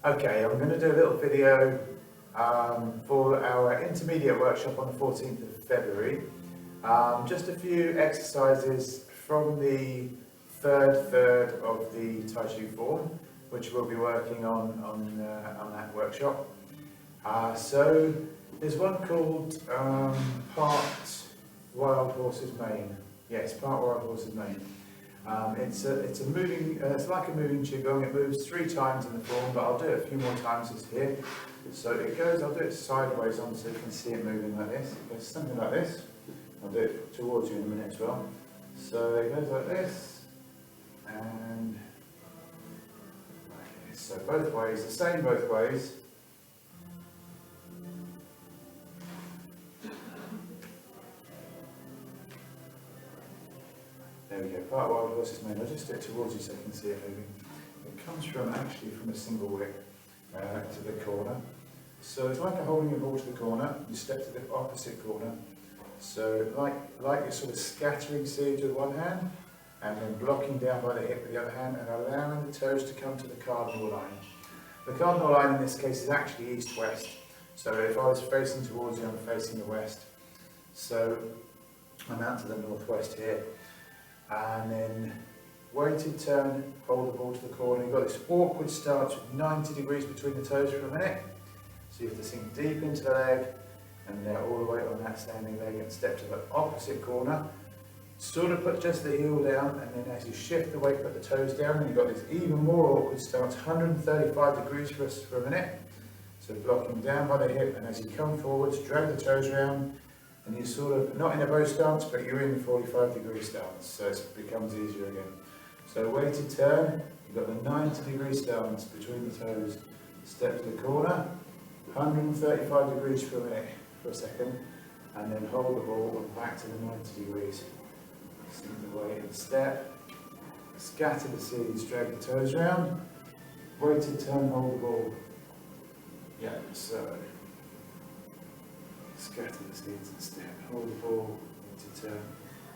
Okay, I'm going to do a little video for our intermediate workshop on the 14th of February. Just a few exercises from the third of the Tai Chi form, which we'll be working on that workshop. So there's one called Part Wild Horse's Mane. Yes, Part Wild Horse's Mane. It's a moving. It's like a moving qigong. It moves 3 times in the form, but I'll do it a few more times just here. So it goes. I'll do it sideways on, so you can see it moving like this. It goes something like this. I'll do it towards you in a minute as well. So it goes like this, and like this. So both ways, the same both ways. There we go, Part Wild Horse's Mane. I'll just do it towards you so you can see it moving. It comes actually from a single whip to the corner. So it's like holding your ball to the corner, you step to the opposite corner. So like you're sort of scattering seeds with one hand, and then blocking down by the hip with the other hand, and allowing the toes to come to the cardinal line. The cardinal line in this case is actually east-west. So if I was facing towards you, I'm facing the west. So I'm out to the northwest here. And then weighted turn, hold the ball to the corner. You've got this awkward stance with 90 degrees between the toes for a minute. So you have to sink deep into the leg, and then all the way on that standing leg, and step to the opposite corner. Sort of put just the heel down, and then as you shift the weight, put the toes down, and you've got this even more awkward stance, 135 degrees for a minute. So blocking down by the hip, and as you come forwards, drag the toes around, and you're sort of not in a bow stance, but you're in the 45-degree stance, so it becomes easier again. So weighted turn, you've got the 90-degree stance between the toes, step to the corner, 135 degrees for a minute, for a second, and then hold the ball and back to the 90 degrees. Sink the weight and step, scatter the seeds, drag the toes around, weighted turn, hold the ball. Yeah, so scatter the seeds and step, hold the ball, weighted turn,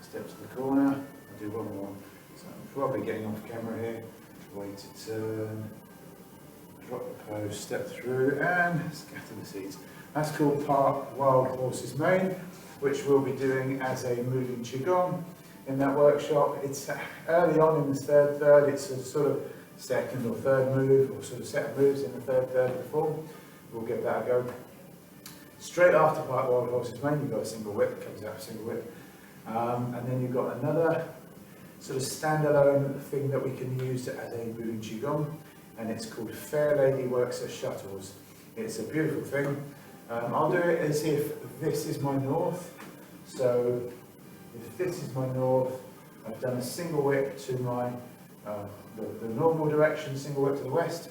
step to the corner. I'll do one more. So I'm probably getting off camera here. Weighted turn, drop the pose, step through, and scatter the seeds. That's called Part Wild Horse's Mane, which we'll be doing as a moving qigong in that workshop. It's early on in the third. It's a sort of second or third move, or sort of set of moves in the third of the form. We'll give that a go. Straight after Part Wild Horse's Mane, you've got a single whip, comes out a single whip. And then you've got another sort of standalone thing that we can use as a moving qigong, and it's called Fair Lady Works at Shuttles. It's a beautiful thing. I'll do it as if this is my north. So if this is my north, I've done a single whip to my the normal direction, single whip to the west.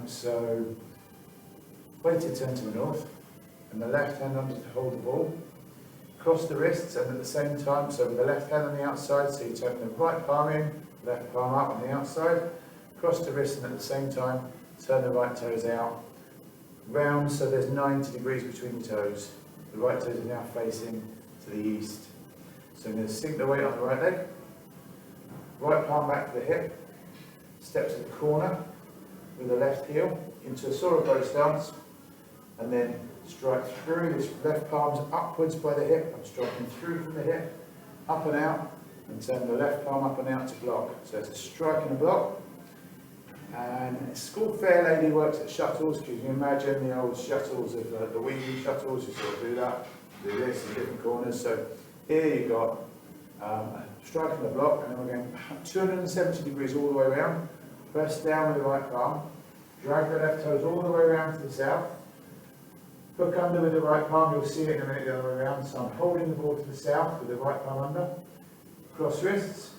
So weighted turn to the north, and the left hand under to hold the ball. Cross the wrists, and at the same time, so with the left hand on the outside, so you turn the right palm in, left palm up on the outside. Cross the wrist, and at the same time, turn the right toes out. Round, so there's 90 degrees between the toes. The right toes are now facing to the east. So I'm going to sink the weight on the right leg. Right palm back to the hip. Step to the corner with the left heel into a sort of bow stance. And then strike through. This left palm's upwards by the hip. I'm striking through from the hip, up and out, and turn the left palm up and out to block. So it's a strike and a block. And it's called Fair Lady Works at Shuttles, because you can imagine the old shuttles of the weaving shuttles. You sort of do that, do this in different corners. So here you've got striking the block, and then we're going 270 degrees all the way around. Press down with the right palm, drag the left toes all the way around to the south. Hook under with the right palm, you'll see it in a minute the other way around. So I'm holding the ball to the south with the right palm under. Cross wrists.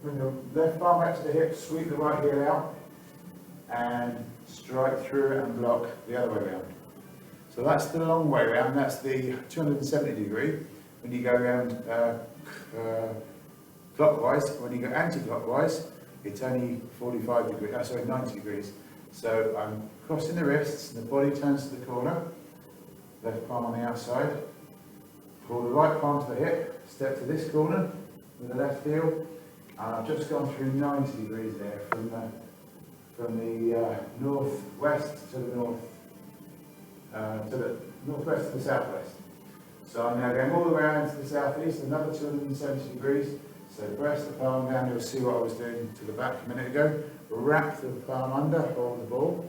Bring the left palm back to the hip, sweep the right heel out, and strike through and block the other way around. So that's the long way around, that's the 270 degree. When you go around clockwise, when you go anti-clockwise, it's only 90 degrees. So I'm crossing the wrists, and the body turns to the corner, left palm on the outside, pull the right palm to the hip, step to this corner with the left heel, and I've just gone through 90 degrees there from from the northwest to the northwest to the southwest. So I'm now going all the way around to the southeast, another 270 degrees. So press the palm down, you'll see what I was doing to the back a minute ago. Wrap the palm under, hold the ball.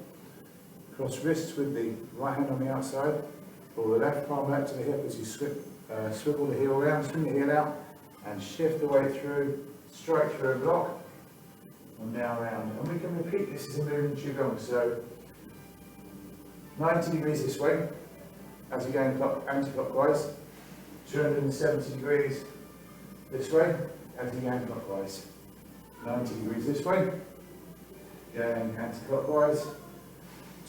Cross wrists with the right hand on the outside. Pull the left palm out to the hip as you swivel the heel around, swing the heel out, and shift the weight through, strike through and block, and now around. And we can repeat this as a moving Qigong. So 90 degrees this way, as you're going anti-clockwise, 270 degrees this way, as you're going clockwise, 90 degrees this way, going anti-clockwise,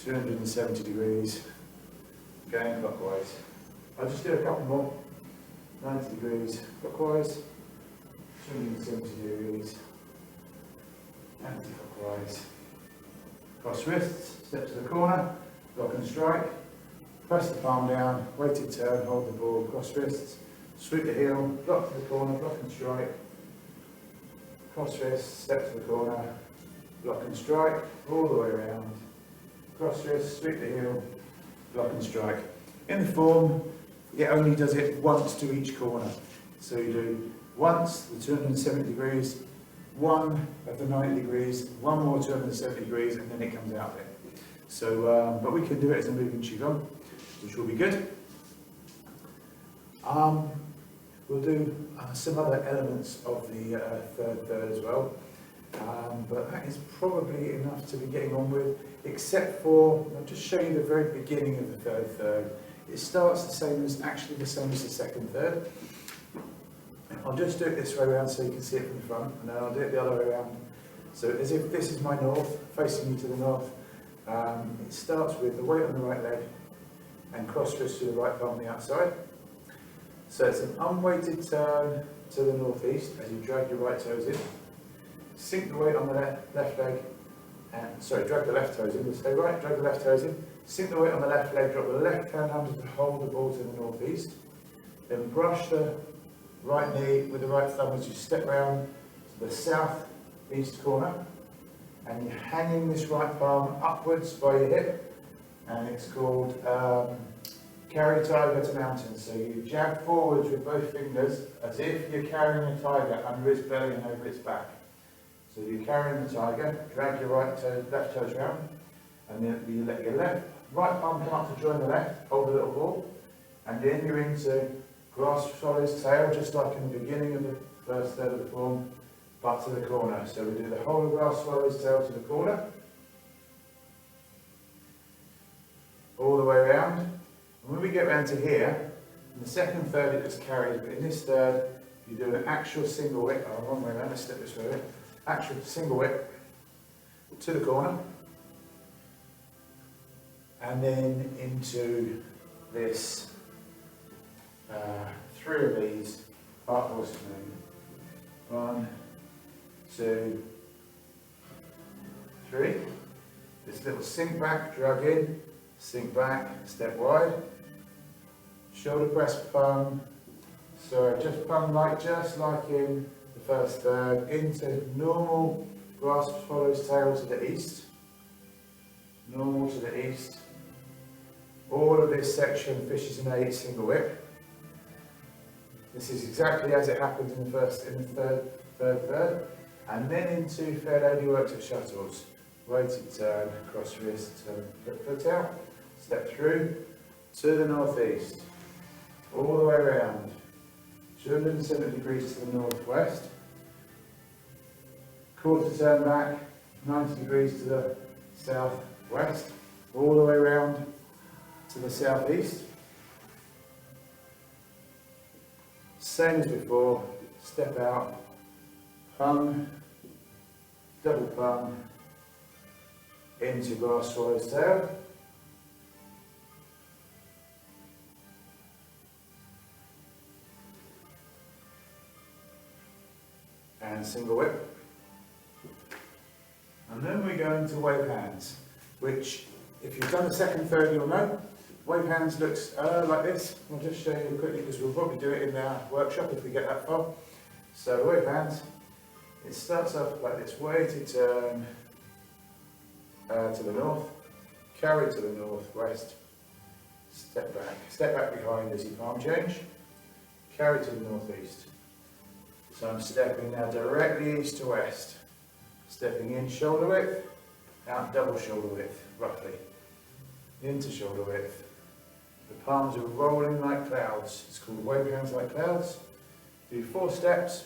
270 degrees, going clockwise. I'll just do a couple more, 90 degrees clockwise, 270 degrees, anti-clockwise, cross wrists, step to the corner, block and strike, press the palm down, weighted turn, hold the ball, cross wrists, sweep the heel, block to the corner, block and strike, cross wrists, step to the corner, block and strike, all the way around, cross wrists, sweep the heel, block and strike. In the form, it only does it once to each corner. So you do once the 270 degrees, one of the 90 degrees, one more 270 degrees, and then it comes out there. So, but we can do it as a moving Qigong, which will be good. We'll do some other elements of the third as well, but that is probably enough to be getting on with, except for, I'll just show you the very beginning of the third. It starts the same as the second third. I'll just do it this way around so you can see it from the front, and then I'll do it the other way around. So as if this is my north, facing you to the north. It starts with the weight on the right leg and cross wrist to the right palm on the outside. So it's an unweighted turn to the northeast as you drag your right toes in. Sink the weight on the left leg, drag the left toes in. We'll stay right, drag the left toes in. Sink the weight on the left leg, drop the left hand under to hold the ball to the northeast. Then brush the right knee with the right thumb as you step round to the southeast corner. And you're hanging this right palm upwards by your hip. And it's called carry tiger to mountain. So you jab forwards with both fingers as if you're carrying a tiger under its belly and over its back. So you're carrying the tiger, drag your left toes round, and then you let your right palm come up to join the left, hold the little ball, and then you're into grass swallow's tail, just like in the beginning of the first third of the form, but to the corner. So we do the whole of grass swallow's tail to the corner, all the way around. And when we get round to here, in the second third it just carries, but in this third you do an actual single whip, wrong way around, let's step this way, actual single whip to the corner, and then into this 3 of these part horse movement. 1, 2, 3. This little sink back, drag in, sink back, step wide, shoulder press palm. So just palm just like in the first third, into normal grasp swallow's tail to the east, normal to the east. All of this section fishes in 8 single whip. This is exactly as it happens in the third, and then into Fair Lady works at shuttles. Weighted turn, cross wrist, turn, foot out, step through to the northeast, all the way around, 270 degrees to the northwest, quarter turn back, 90 degrees to the southwest, all the way around to the southeast. Same as before, step out, palm, double palm, into grass swallow's tail. And single whip. And then we go into wave hands, which if you've done the second third you'll know. Wave hands looks like this. I'll just show you quickly because we'll probably do it in our workshop if we get that far. So wave hands, it starts off like this, weighted turn, to the north, carry to the northwest, step back behind as you palm change, carry to the northeast. So I'm stepping now directly east to west, stepping in shoulder width, out double shoulder width, roughly, into shoulder width. The palms are rolling like clouds. It's called wave hands like clouds. Do 4 steps,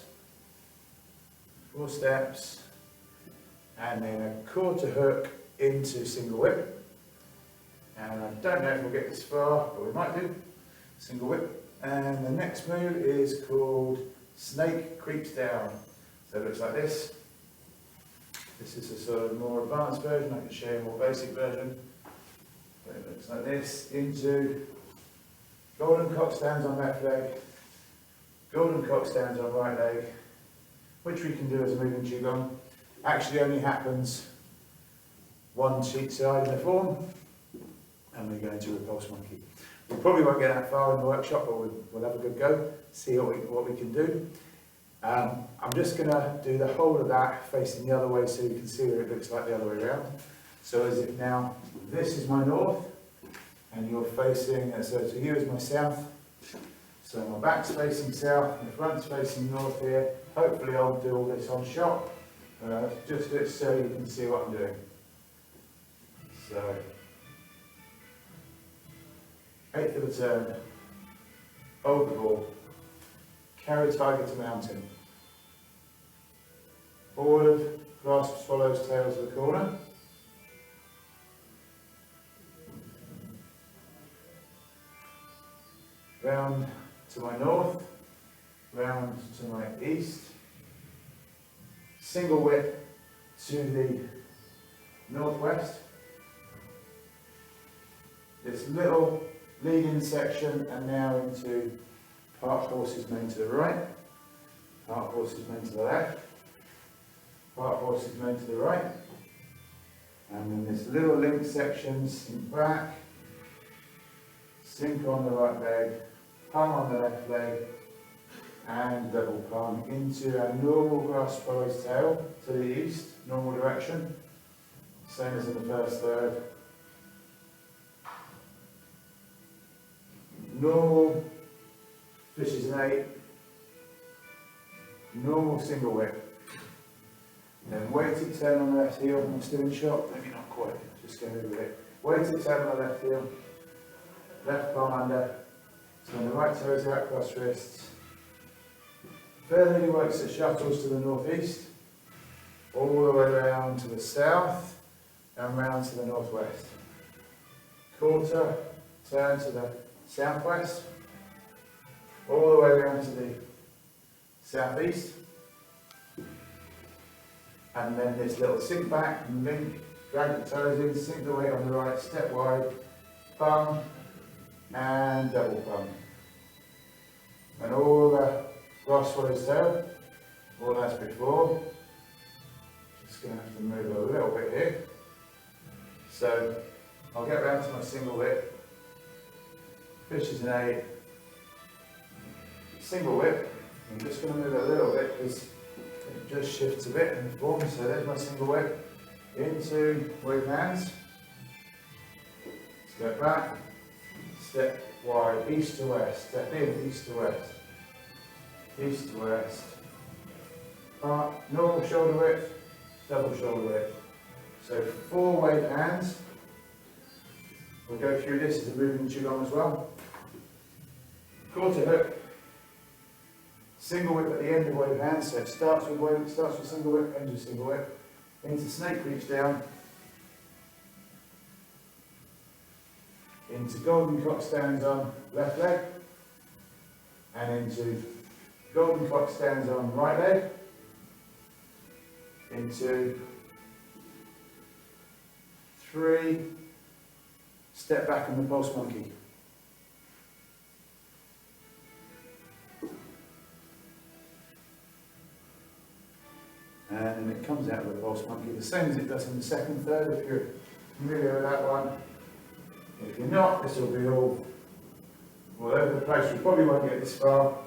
and then a quarter hook into single whip. And I don't know if we'll get this far, but we might do. Single whip. And the next move is called snake creeps down. So it looks like this. This is a sort of more advanced version. I can show you a more basic version. But it looks like this. Into golden cock stands on left leg, golden cock stands on right leg, which we can do as a moving qigong. Actually only happens one cheek side in the form, and we're going to repulse monkey. We probably won't get that far in the workshop, but we'll have a good go, see what we can do. I'm just going to do the whole of that facing the other way so you can see what it looks like the other way around. So as if now this is my north, and you're facing, so to you is my south. So my back's facing south, my front's facing north here. Hopefully I'll do all this on shot, just so you can see what I'm doing. So, 1/8 of a turn, over ball, carry tiger to mountain. Forward, grasp swallows tail to the corner. Round to my north, round to my east, single whip to the northwest. This little lead-in section, and now into part horses mane to the right, part horses mane to the left, part horses mane to the right, and then this little link section, sink back, sink on the right leg, palm on the left leg, and double palm into a normal grasp swallow's tail to the east, normal direction, same as in the first third. Normal fishes an 8, normal single whip, then weighted turn on the left heel. I'm still in shot, maybe not quite, just go over it. Weighted turn on the left heel, left palm under, turn the right toes out, cross wrists. Further he works at shuttles to the northeast, all the way around to the south, and round to the northwest. Quarter turn to the southwest, all the way around to the southeast, and then this little sink back and link, drag the toes in, sink the weight on the right, step wide, palm, and double palm. And all the grasp swallow's tail, all that's before. Just going to have to move a little bit here. So I'll get round to my single whip. Fishes an 8, single whip. I'm just going to move a little bit because it just shifts a bit in the form. So there's my single whip. Into wave hands. Step back. Step wide, east to west. Step in, east to west. East to west. Normal shoulder width, double shoulder width. So 4 wave hands. We'll go through this as a moving qigong as well. Quarter hook, single whip at the end of wave hands. So it starts with single whip, ends with single whip. Into snake creeps down. Into golden cock stands on left leg. And into golden cock stands on right leg. Into 3. Step back on the pulse monkey. And then it comes out of the pulse monkey, the same as it does in the second third, if you're familiar with that one. If you're not, this will be all over the place. We probably won't get this far.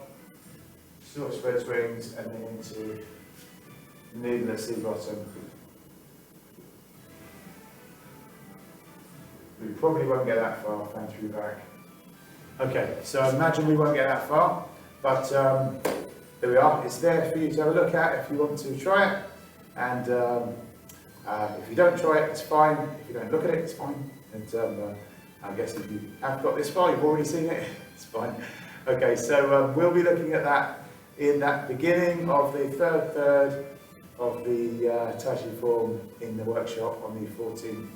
Short spread wings, and then into needless sea bottom. We probably won't get that far, fan through the back. Okay, so I imagine we won't get that far, but there we are. It's there for you to have a look at if you want to try it. And if you don't try it, it's fine. If you don't look at it, it's fine. And I guess if you have got this far, you've already seen it, it's fine. Okay, so we'll be looking at that in that beginning of the third of the Taji form in the workshop on the 14th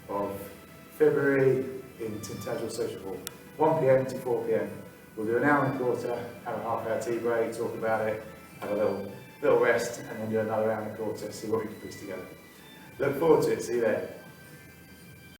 of February in Tintagel Social Hall, 1 PM to 4 PM. We'll do an hour and a quarter, have a half-hour tea break, talk about it, have a little rest, and then do another hour and a quarter, see what we can piece together. Look forward to it, see you there.